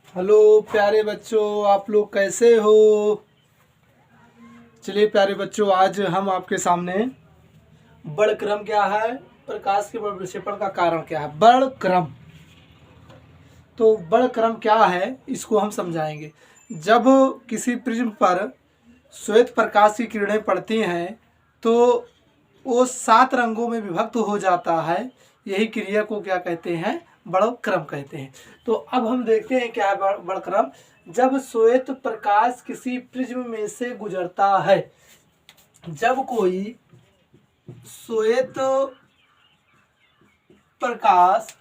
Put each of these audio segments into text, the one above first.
Hello प्यारे बच्चों, आप लोग कैसे हो। चलिए प्यारे बच्चों, आज हम आपके सामने बड़ क्रम क्या है, प्रकाश के बड़ विक्षेपण का कारण क्या है। बड़ क्रम, तो बड़ क्रम क्या है इसको हम समझाएंगे। जब किसी प्रिज्म पर श्वेत प्रकाश की किरणें पड़ती हैं तो वो 7 रंगों में विभक्त हो जाता है। यही क्रिया को क्या कहते हैं, बड़ क्रम कहते हैं। तो अब हम देखते हैं क्या है बड़ क्रम। जब श्वेत प्रकाश किसी प्रिज्म में से गुजरता है, जब कोई श्वेत प्रकाश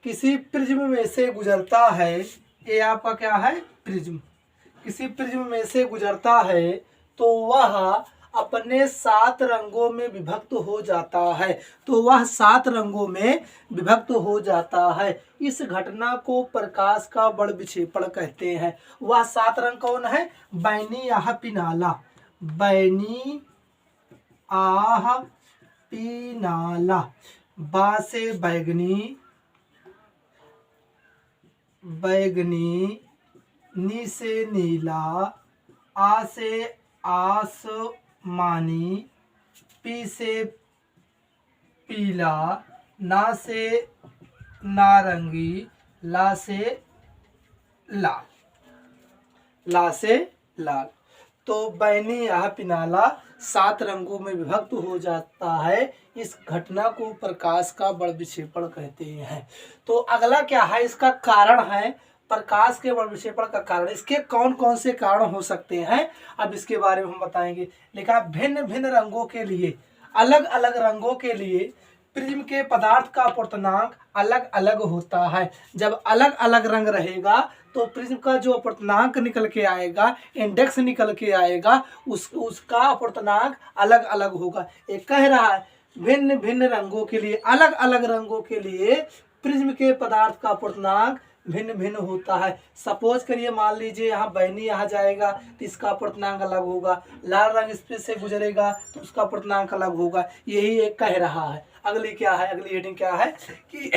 किसी प्रिज्म में से गुजरता है, ये आपका क्या है, प्रिज्म, किसी प्रिज्म में से गुजरता है तो वह अपने 7 रंगों में विभक्त हो जाता है। तो वह 7 रंगों में विभक्त हो जाता है। इस घटना को प्रकाश का बड़ विक्षेपण कहते हैं। वह 7 रंग कौन है, बैनी आह पिनाला, बैनी आह पिनाला, बा से बैगनी, बैगनी, नी से नीला, आ से आसमानी, पी से पीला, ना से नारंगी, ला से लाल, ला से लाल। तो बैनी यह पिनाला 7 रंगों में विभक्त हो जाता है। इस घटना को प्रकाश का बड़ विक्षेपण कहते हैं। तो अगला क्या है, इसका कारण है प्रकाश के बड़ विक्षेपण का कारण। इसके कौन कौन से कारण हो सकते हैं, अब इसके बारे में हम बताएंगे। लिखा भिन्न भिन्न रंगों के लिए, अलग अलग रंगों के लिए प्रिज्म के पदार्थ का अपवर्तनांक अलग अलग होता है। जब अलग अलग रंग रहेगा तो प्रिज्म का जो अपवर्तनांक निकल के आएगा, इंडेक्स निकल के आएगा, उसका अपवर्तनांक अलग अलग होगा। एक कह रहा है भिन्न भिन्न रंगों के लिए, अलग अलग रंगों के लिए प्रिज्म के पदार्थ का अपवर्तनांक भिन्न भिन्न होता है। सपोज करिए, मान लीजिए यहाँ बैनी यहाँ जाएगा तो इसका अपवर्तनांक अलग होगा, लाल रंग इस पे से गुजरेगा तो उसका अपवर्तनांक अलग होगा। यही एक कह रहा है। अगली क्या है, अगली हेडिंग क्या है कि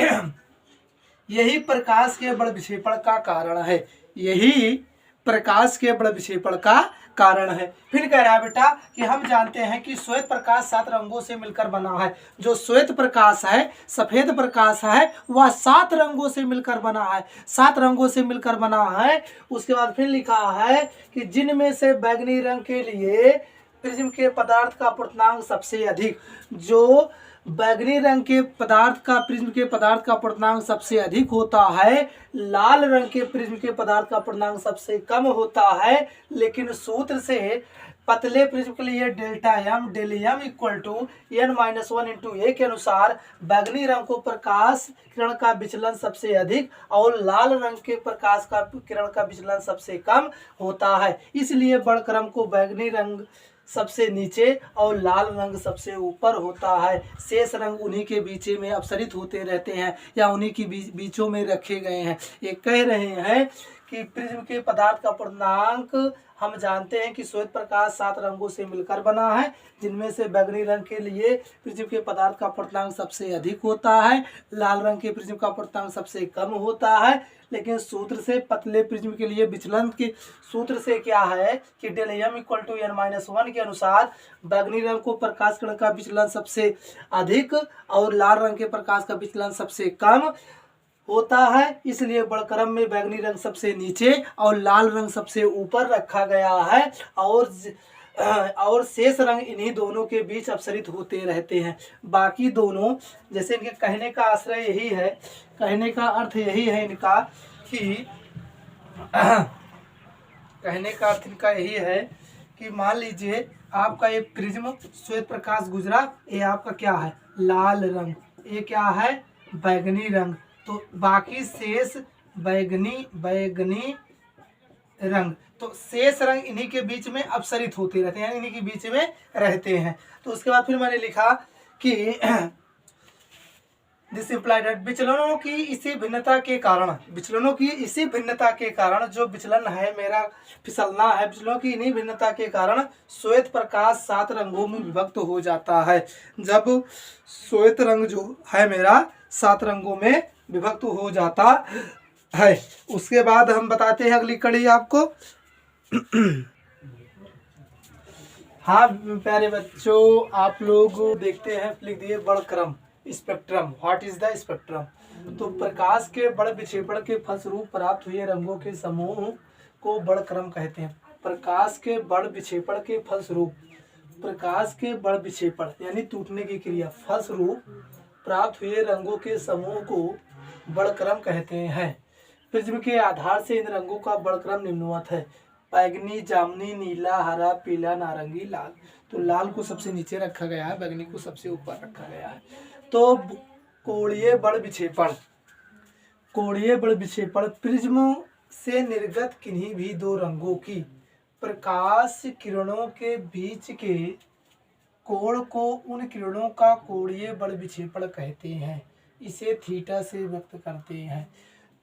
यही प्रकाश के बड़ विक्षेपण का कारण है। यही प्रकाश के बड़ विक्षेपण का कारण है। फिर कह रहा है बेटा कि हम जानते हैं कि श्वेत प्रकाश 7 रंगों से मिलकर बना है। जो श्वेत प्रकाश है, सफेद प्रकाश है, वह 7 रंगों से मिलकर बना है। 7 रंगों से मिलकर बना है। उसके बाद फिर लिखा है कि जिनमें से बैगनी रंग के लिए प्रिज्म के पदार्थ का अपवर्तनांक सबसे अधिक, जो बैगनी रंग के पदार्थ का प्रिज्म के पदार्थ का अपवर्तनांक सबसे अधिक होता है, लाल रंग के प्रिज्म के पदार्थ का अपवर्तनांक सबसे कम होता है। लेकिन सूत्र से पतले प्रिज्म के लिए delta M del M equal to n-1 into A के अनुसार बैगनी रंग को प्रकाश किरण का विचलन सबसे अधिक और लाल रंग के प्रकाश का किरण का विचलन सबसे कम होता है। इसलिए बड़ क्रम को बैगनी रंग सबसे नीचे और लाल रंग सबसे ऊपर होता है। शेष रंग उन्हीं के बीच में अपसरित होते रहते हैं या उन्हीं की बीचों में रखे गए हैं। ये कह रहे हैं कि प्रिज्म के पदार्थ का पूर्णांक हम जानते हैं कि श्वेत प्रकाश 7 रंगों से मिलकर बना है, जिनमें से बैगनी रंग के लिए प्रिज्म के पदार्थ का पूर्णांक सबसे अधिक होता है, लाल रंग के प्रिज्म का पूर्णांक सबसे कम होता है। लेकिन सूत्र से पतले प्रिज्म के लिए विचलन के सूत्र से क्या है कि del M equal to n-1 के अनुसार बैगनी रंग को प्रकाश किरण का विचलन सबसे अधिक और लाल रंग के प्रकाश का विचलन सबसे कम होता है। इसलिए बड़ क्रम में बैगनी रंग सबसे नीचे और लाल रंग सबसे ऊपर रखा गया है और शेष रंग इन्हीं दोनों के बीच अपसरित होते रहते हैं। बाकी दोनों, जैसे इनके कहने का आश्रय यही है, कहने का अर्थ यही है इनका कि कहने का अर्थ इनका यही है कि मान लीजिए आपका ये प्रिज्म श्वेत प्रकाश गुजरा, ये आपका क्या है, लाल रंग, ये क्या है, बैगनी रंग। तो बाकी शेष बैगनी रंग, तो शेष रंग इन्हीं के बीच में अपसरित होते रहते हैं, इन्हीं के बीच में रहते हैं। तो उसके बाद फिर मैंने लिखा कि दिस इम्प्लाइड दैट विचलनों की इसी भिन्नता के कारण जो विचलन है मेरा फिसलना है, विचलनों की इन्हीं भिन्नता के कारण श्वेत प्रकाश 7 रंगों में विभक्त हो जाता है। जब श्वेत रंग जो है मेरा 7 रंगों में विभक्त हो जाता है। उसके बाद हम बताते हैं अगली कड़ी आपको। हाँ प्यारे बच्चों, आप लोग देखते हैं, लिख दिए वर्णक्रम, spectrum. What is the spectrum? तो प्रकाश के बड़ विक्षेपण के फलस्वरूप प्राप्त हुए रंगों के समूह को वर्णक्रम कहते हैं। प्रकाश के बड़ विक्षेपण के फलस्वरूप, प्रकाश के बड़ विक्षेपण यानी टूटने की क्रिया फलस्वरूप प्राप्त हुए रंगों के समूह को वर्णक्रम कहते हैं। प्रिज्म के आधार से इन रंगों का वर्णक्रम निम्नवत है: बैगनी, जामुनी, नीला, हरा, पीला, नारंगी, लाल। तो लाल को सबसे नीचे रखा गया है, बैगनी को सबसे ऊपर रखा गया है। तो कोणीय बड़ विक्षेपण, कोणीय बड़ विक्षेपण प्रिज्म से निर्गत किन्हीं भी दो रंगों की प्रकाश किरणों के बीच के कोण को उन किरणों का कोणीय बड़ विक्षेपण कहते हैं। इसे थीटा से व्यक्त करते हैं।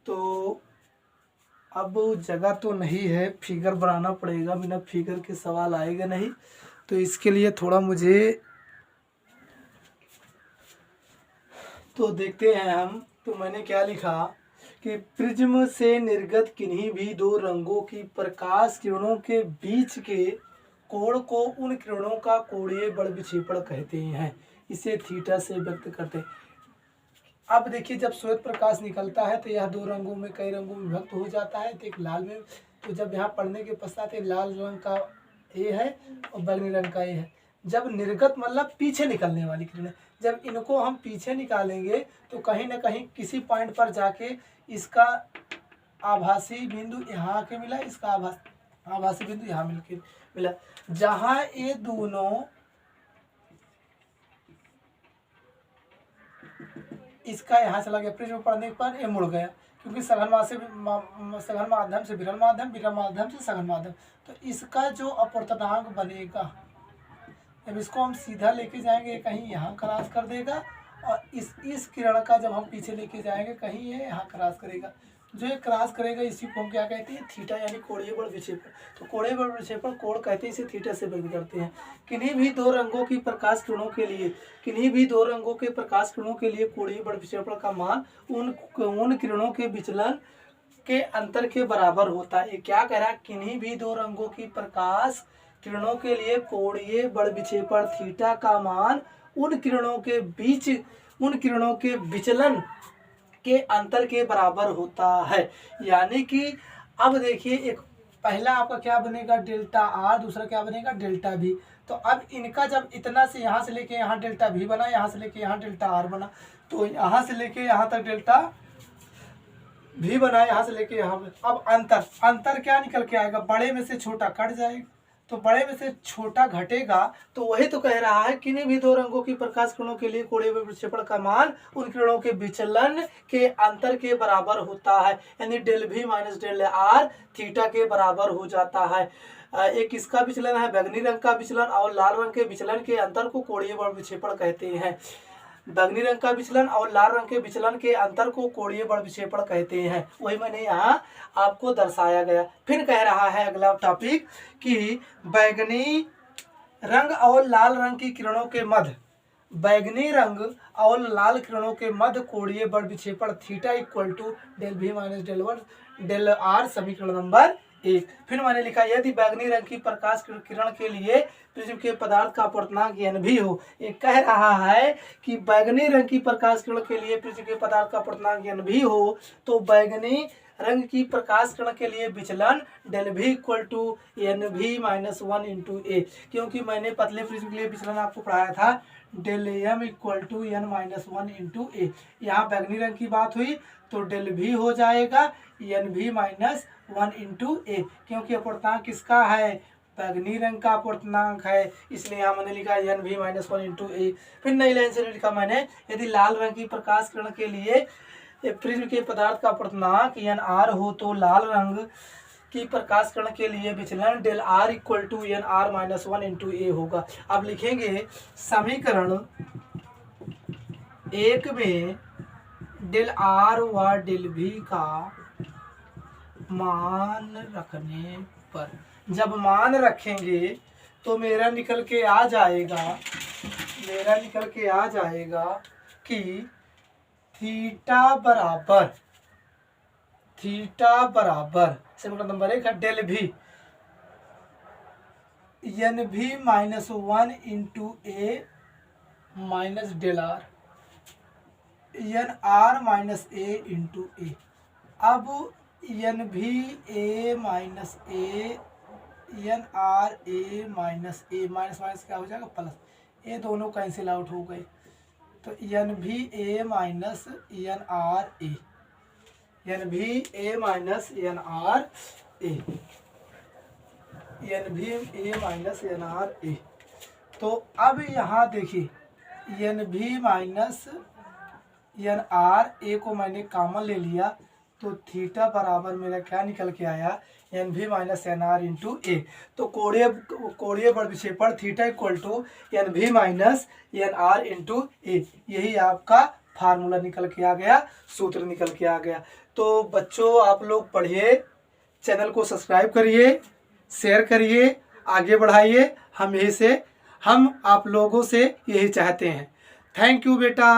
तो अब जगह तो नहीं है, फिगर बनाना पड़ेगा, बिना फिगर के सवाल आएगा नहीं। तो इसके लिए थोड़ा मुझे तो देखते हैं हम। तो मैंने क्या लिखा कि प्रिज्म से निर्गत किन्हीं भी दो रंगों की प्रकाश किरणों के बीच के कोण को उन किरणों का कोणीय बड़ विक्षेपण कहते हैं। इसे थीटा से व्यक्त करते हैं। अब देखिए, जब श्वेत प्रकाश निकलता है तो यह दो रंगों में, कई रंगों में विभक्त हो जाता है। तो एक लाल में, तो जब यहाँ पढ़ने के पश्चात लाल रंग का ए है और बैगनी रंग का ए है। जब निर्गत मतलब पीछे निकलने वाली किरणें, जब इनको हम पीछे निकालेंगे तो कहीं ना कहीं किसी पॉइंट पर जाके इसका आभासी बिंदु यहाँ आके मिला, इसका आभासी बिंदु यहाँ मिला। जहाँ ये दोनों, इसका यहाँ चला गया, प्रिज्म पढ़ने पर ये मुड़ गया, क्योंकि सघन माध्यम से विरल माध्यम, विरल माध्यम से सघन माध्यम। तो इसका जो अपवर्तनांक बनेगा, जब इसको हम सीधा लेके जाएंगे कहीं यहाँ क्रॉस कर देगा, और इस किरण का जब हम पीछे लेके जाएंगे कहीं ये यहाँ क्रॉस करेगा। जो ये क्रॉस करेगा इसी को हम क्या कहते हैं? थीटा, यानी कोणीय बड़ विक्षेपण। तो कोणीय बड़ विक्षेपण कोण कहते हैं, इसे थीटा से व्यक्त करते हैं। किन्हीं भी दो रंगों की प्रकाश किरणों के लिए, किन्हीं भी दो रंगों के प्रकाश किरणों के लिए कोणीय बड़ विक्षेपण का मान उन किरणों के विचलन के अंतर के बराबर होता है। ये क्या कह रहा है? किन्हीं भी दो रंगों की प्रकाश किरणों के लिए कोणीय बड़ विक्षेपण थीटा का मान उन किरणों के विचलन के अंतर के बराबर होता है। यानी कि अब देखिए, एक पहला आपका क्या बनेगा? डेल्टा आर, दूसरा क्या बनेगा? डेल्टा भी। तो अब इनका जब इतना से यहाँ से लेके यहाँ डेल्टा भी बना, यहाँ से लेके यहाँ डेल्टा आर बना, तो यहाँ से लेके यहाँ तक डेल्टा भी बना, यहाँ से लेके यहाँ पे। अब अंतर क्या निकल के आएगा? बड़े में से छोटा कट जाएगा, तो बड़े में से छोटा घटेगा। तो वही तो कह रहा है, किन्हीं भी दो रंगों की प्रकाश किरणों के लिए कोणीय बड़ विक्षेपण का मान उन किरणों के विचलन के अंतर के बराबर होता है। यानी del B minus del are theta के बराबर हो जाता है। एक इसका विचलन है बैगनी रंग का विचलन, और लाल रंग के विचलन के अंतर को कोणीय बड़ विक्षेपण कहते हैं। बैगनी रंग का विचलन और लाल रंग के विचलन के अंतर को कोणीय बड़ विक्षेपण कहते हैं। वही मैंने यहाँ आपको दर्शाया गया। फिर कह रहा है अगला टॉपिक कि बैगनी रंग और लाल रंग की किरणों के मध्य, बैगनी रंग और लाल किरणों के मध्य कोणीय बड़ विक्षेपण theta equal to del B minus del one del R, समीकरण नंबर 1। फिर मैंने लिखा, यदि बैगनी रंग की प्रकाश किरण के लिए प्रिज्म के पदार्थ का अपवर्तनांक n भी हो। ये कह रहा है कि बैगनी रंग की प्रकाश किरण के लिए प्रिज्म के पदार्थ का अपवर्तनांक n भी हो, तो बैगनी रंग की प्रकाश किरण के लिए विचलन डेल भी इक्वल टू एन भी माइनस 1 इंटू ए। क्योंकि मैंने पतले प्रिज्म के लिए विचलन आपको पढ़ाया था del M equal to N minus 1 into A. यहाँ बैगनी रंग की बात हुई तो डेल भी हो जाएगा एन भी माइनस 1 इंटू ए, क्योंकि अपवर्तनांक किसका है? बैगनी रंग का अपवर्तनांक है, इसलिए यहाँ मैंने लिखा एन भी माइनस 1 इंटू ए। फिर नई लाइन से लिखा मैंने, यदि लाल रंग की प्रकाश किरण के लिए प्रिज्म के पदार्थ का अपवर्तनांक एन आर हो, तो लाल रंग की प्रकाश किरण के लिए विचलन del R equal to N R minus 1 into A होगा। अब लिखेंगे समीकरण 1 में डेल आर व डेल भी का मान रखने पर, जब मान रखेंगे तो मेरा निकल के आ जाएगा कि थीटा थीटा बराबर समीकरण नंबर 1 है डेल भी एन भी -1 into A minus del R N R minus A into A. अब एन भी A minus A N R A minus minus क्या हो जाएगा प्लस, ये दोनों कैंसिल आउट हो गए, तो एन भी A minus N R A N भी A minus N R A N भी ए माइनस एन आर ए। तो अब यहाँ देखिए एन भी माइनस एन आर ए को मैंने कॉमन ले लिया, तो थीटा बराबर मेरा क्या निकल के आया एन भी माइनस एन आर इंटू ए। तो कोणीय बल विक्षेपण थीटा इक्वल टू एन भी माइनस एन आर इंटू ए, यही आपका फार्मूला निकल के आ गया, सूत्र निकल के आ गया। तो बच्चों आप लोग पढ़िए, चैनल को सब्सक्राइब करिए, शेयर करिए, आगे बढ़ाइए, हम आप लोगों से यही चाहते हैं। थैंक यू बेटा।